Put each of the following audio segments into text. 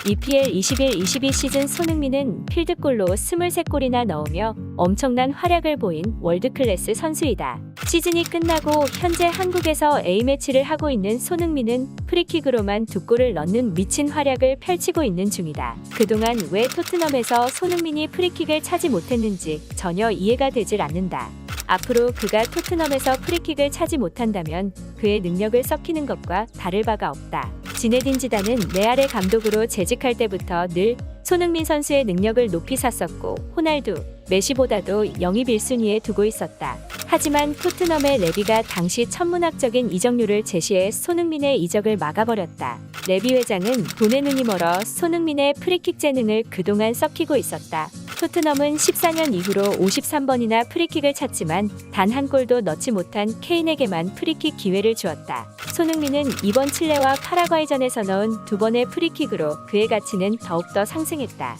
EPL 21-22 시즌 손흥민은 필드골로 23골이나 넣으며 엄청난 활약을 보인 월드클래스 선수이다. 시즌이 끝나고 현재 한국에서 A매치를 하고 있는 손흥민은 프리킥으로만 2골을 넣는 미친 활약을 펼치고 있는 중이다. 그동안 왜 토트넘에서 손흥민이 프리킥을 차지 못했는지 전혀 이해가 되질 않는다. 앞으로 그가 토트넘에서 프리킥을 차지 못한다면 그의 능력을 썩히는 것과 다를 바가 없다. 지네딘 지단은 레알의 감독으로 재직할 때부터 늘 손흥민 선수의 능력을 높이 샀었고 호날두, 메시보다도 영입 1순위에 두고 있었다. 하지만 토트넘의 레비가 당시 천문학적인 이적료를 제시해 손흥민의 이적을 막아버렸다. 레비 회장은 돈에 눈이 멀어 손흥민의 프리킥 재능을 그동안 썩히고 있었다. 토트넘은 14년 이후로 53번이나 프리킥을 찼지만 단 한 골도 넣지 못한 케인에게만 프리킥 기회를 주었다. 손흥민은 이번 칠레와 파라과이전에서 넣은 2번의 프리킥으로 그의 가치는 더욱더 상승했다.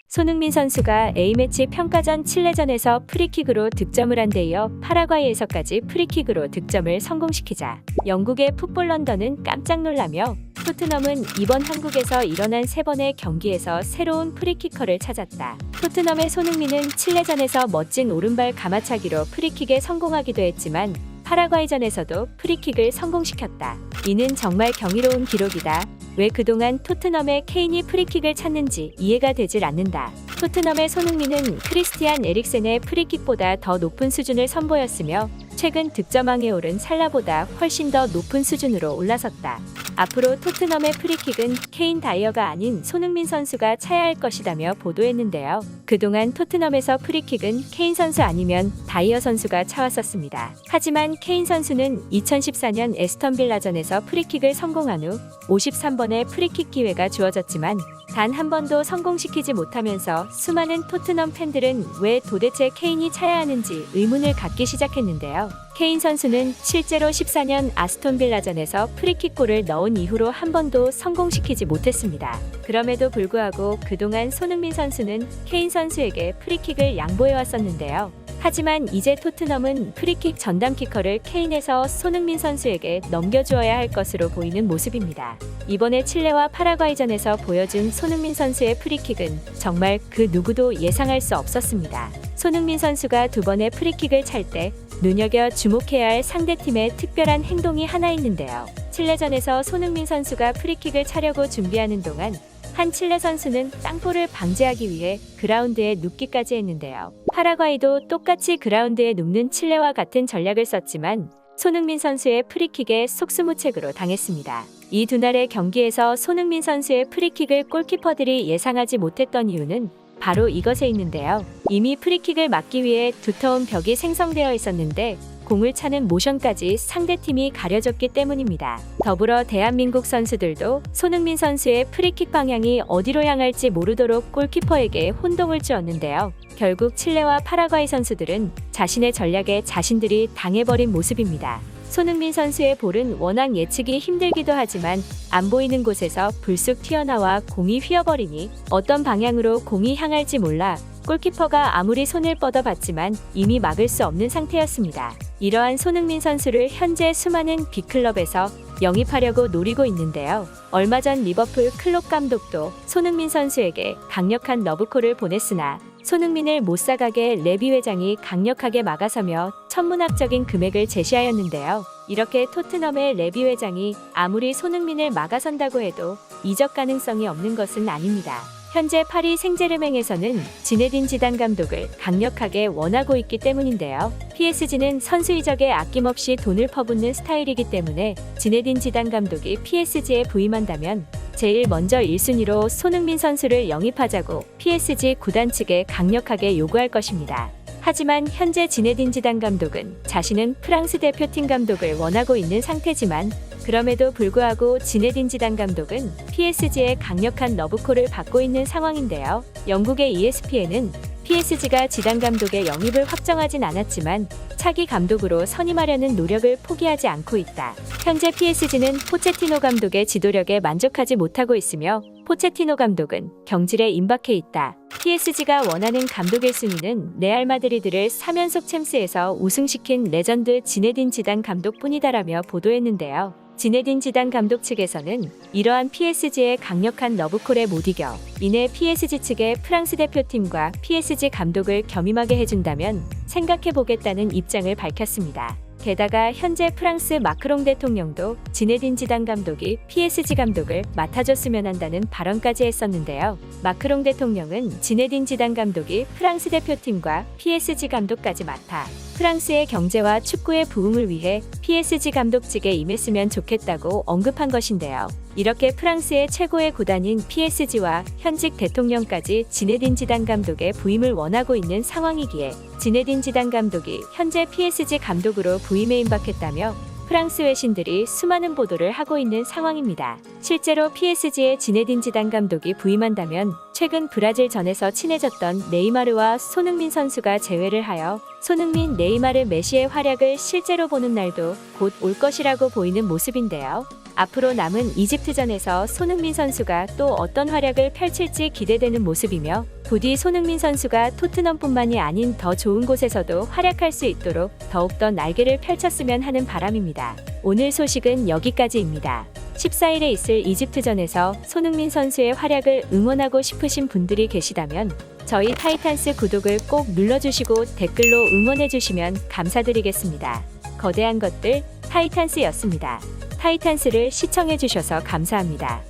손흥민 선수가 A매치 평가전 칠레전에서 프리킥으로 득점을 한 데 이어 파라과이에서까지 프리킥으로 득점을 성공시키자 영국의 풋볼 런던은 깜짝 놀라며 토트넘은 이번 한국에서 일어난 3번의 경기에서 새로운 프리키커를 찾았다. 토트넘의 손흥민은 칠레전에서 멋진 오른발 가마차기로 프리킥에 성공하기도 했지만 파라과이전에서도 프리킥을 성공시켰다. 이는 정말 경이로운 기록이다. 왜 그동안 토트넘의 케인이 프리킥을 찾는지 이해가 되질 않는다. 토트넘의 손흥민은 크리스티안 에릭센의 프리킥보다 더 높은 수준을 선보였으며 최근 득점왕에 오른 살라보다 훨씬 더 높은 수준으로 올라섰다. 앞으로 토트넘의 프리킥은 케인 다이어가 아닌 손흥민 선수가 차야 할 것이다며 보도했는데요. 그동안 토트넘에서 프리킥은 케인 선수 아니면 다이어 선수가 차왔었습니다. 하지만 케인 선수는 2014년 에스턴 빌라전에서 프리킥을 성공한 후 53번의 프리킥 기회가 주어졌지만 단 한 번도 성공시키지 못하면서 수많은 토트넘 팬들은 왜 도대체 케인이 차야 하는지 의문을 갖기 시작했는데요. 케인 선수는 실제로 14년 아스톤 빌라전에서 프리킥골을 넣은 이후로 한 번도 성공시키지 못했습니다. 그럼에도 불구하고 그동안 손흥민 선수는 케인 선수에게 프리킥을 양보해왔었는데요. 하지만 이제 토트넘은 프리킥 전담 키커를 케인에서 손흥민 선수에게 넘겨주어야 할 것으로 보이는 모습입니다. 이번에 칠레와 파라과이전에서 보여준 손흥민 선수의 프리킥은 정말 그 누구도 예상할 수 없었습니다. 손흥민 선수가 2번의 프리킥을 찰 때 눈여겨 주목해야 할 상대팀의 특별한 행동이 하나 있는데요. 칠레전에서 손흥민 선수가 프리킥을 차려고 준비하는 동안 한 칠레 선수는 땅볼을 방지하기 위해 그라운드에 눕기까지 했는데요. 파라과이도 똑같이 그라운드에 눕는 칠레와 같은 전략을 썼지만 손흥민 선수의 프리킥에 속수무책으로 당했습니다. 이 두 날의 경기에서 손흥민 선수의 프리킥을 골키퍼들이 예상하지 못했던 이유는 바로 이것에 있는데요. 이미 프리킥을 막기 위해 두터운 벽이 생성되어 있었는데 공을 차는 모션까지 상대팀이 가려졌기 때문입니다. 더불어 대한민국 선수들도 손흥민 선수의 프리킥 방향이 어디로 향할지 모르도록 골키퍼에게 혼동을 주었는데요. 결국 칠레와 파라과이 선수들은 자신의 전략에 자신들이 당해버린 모습입니다. 손흥민 선수의 볼은 워낙 예측이 힘들기도 하지만 안 보이는 곳에서 불쑥 튀어나와 공이 휘어버리니 어떤 방향으로 공이 향할지 몰라 골키퍼가 아무리 손을 뻗어봤지만 이미 막을 수 없는 상태였습니다. 이러한 손흥민 선수를 현재 수많은 빅클럽에서 영입하려고 노리고 있는데요. 얼마 전 리버풀 클롭 감독도 손흥민 선수에게 강력한 러브콜을 보냈으나 손흥민을 못 사가게 레비 회장이 강력하게 막아서며 천문학적인 금액을 제시하였는데요. 이렇게 토트넘의 레비 회장이 아무리 손흥민을 막아선다고 해도 이적 가능성이 없는 것은 아닙니다. 현재 파리 생제르맹에서는 지네딘 지단 감독을 강력하게 원하고 있기 때문인데요. PSG는 선수 이적에 아낌없이 돈을 퍼붓는 스타일이기 때문에 지네딘 지단 감독이 PSG에 부임한다면 제일 먼저 1순위로 손흥민 선수를 영입하자고 PSG 구단 측에 강력하게 요구할 것입니다. 하지만 현재 지네딘 지단 감독은 자신은 프랑스 대표팀 감독을 원하고 있는 상태지만 그럼에도 불구하고 지네딘 지단 감독은 PSG의 강력한 러브콜을 받고 있는 상황인데요. 영국의 ESPN은 PSG가 지단 감독의 영입을 확정하진 않았지만 차기 감독으로 선임하려는 노력을 포기하지 않고 있다. 현재 PSG는 포체티노 감독의 지도력에 만족하지 못하고 있으며 포체티노 감독은 경질에 임박해 있다. PSG가 원하는 감독 1순위는 레알 마드리드를 3연속 챔스에서 우승시킨 레전드 지네딘 지단 감독뿐이다라며 보도했는데요. 지네딘 지단 감독 측에서는 이러한 PSG의 강력한 러브콜에 못 이겨 이내 PSG 측의 프랑스 대표팀과 PSG 감독을 겸임하게 해준다면 생각해보겠다는 입장을 밝혔습니다. 게다가 현재 프랑스 마크롱 대통령도 지네딘 지단 감독이 PSG 감독을 맡아줬으면 한다는 발언까지 했었는데요. 마크롱 대통령은 지네딘 지단 감독이 프랑스 대표팀과 PSG 감독까지 맡아 프랑스의 경제와 축구의 부흥을 위해 PSG 감독직에 임했으면 좋겠다고 언급한 것인데요. 이렇게 프랑스의 최고의 구단인 PSG와 현직 대통령까지 지네딘 지단 감독의 부임을 원하고 있는 상황이기에 지네딘 지단 감독이 현재 PSG 감독으로 부임에 임박했다며 프랑스 외신들이 수많은 보도를 하고 있는 상황입니다. 실제로 PSG의 지네딘 지단 감독이 부임한다면 최근 브라질전에서 친해졌던 네이마르와 손흥민 선수가 제외를 하여 손흥민, 네이마르, 메시의 활약을 실제로 보는 날도 곧 올 것이라고 보이는 모습인데요. 앞으로 남은 이집트전에서 손흥민 선수가 또 어떤 활약을 펼칠지 기대되는 모습이며 부디 손흥민 선수가 토트넘뿐만이 아닌 더 좋은 곳에서도 활약할 수 있도록 더욱더 날개를 펼쳤으면 하는 바람입니다. 오늘 소식은 여기까지입니다. 14일에 있을 이집트전에서 손흥민 선수의 활약을 응원하고 싶으신 분들이 계시다면 저희 타이탄스 구독을 꼭 눌러주시고 댓글로 응원해주시면 감사드리겠습니다. 거대한 것들 타이탄스였습니다. 타이탄스를 시청해주셔서 감사합니다.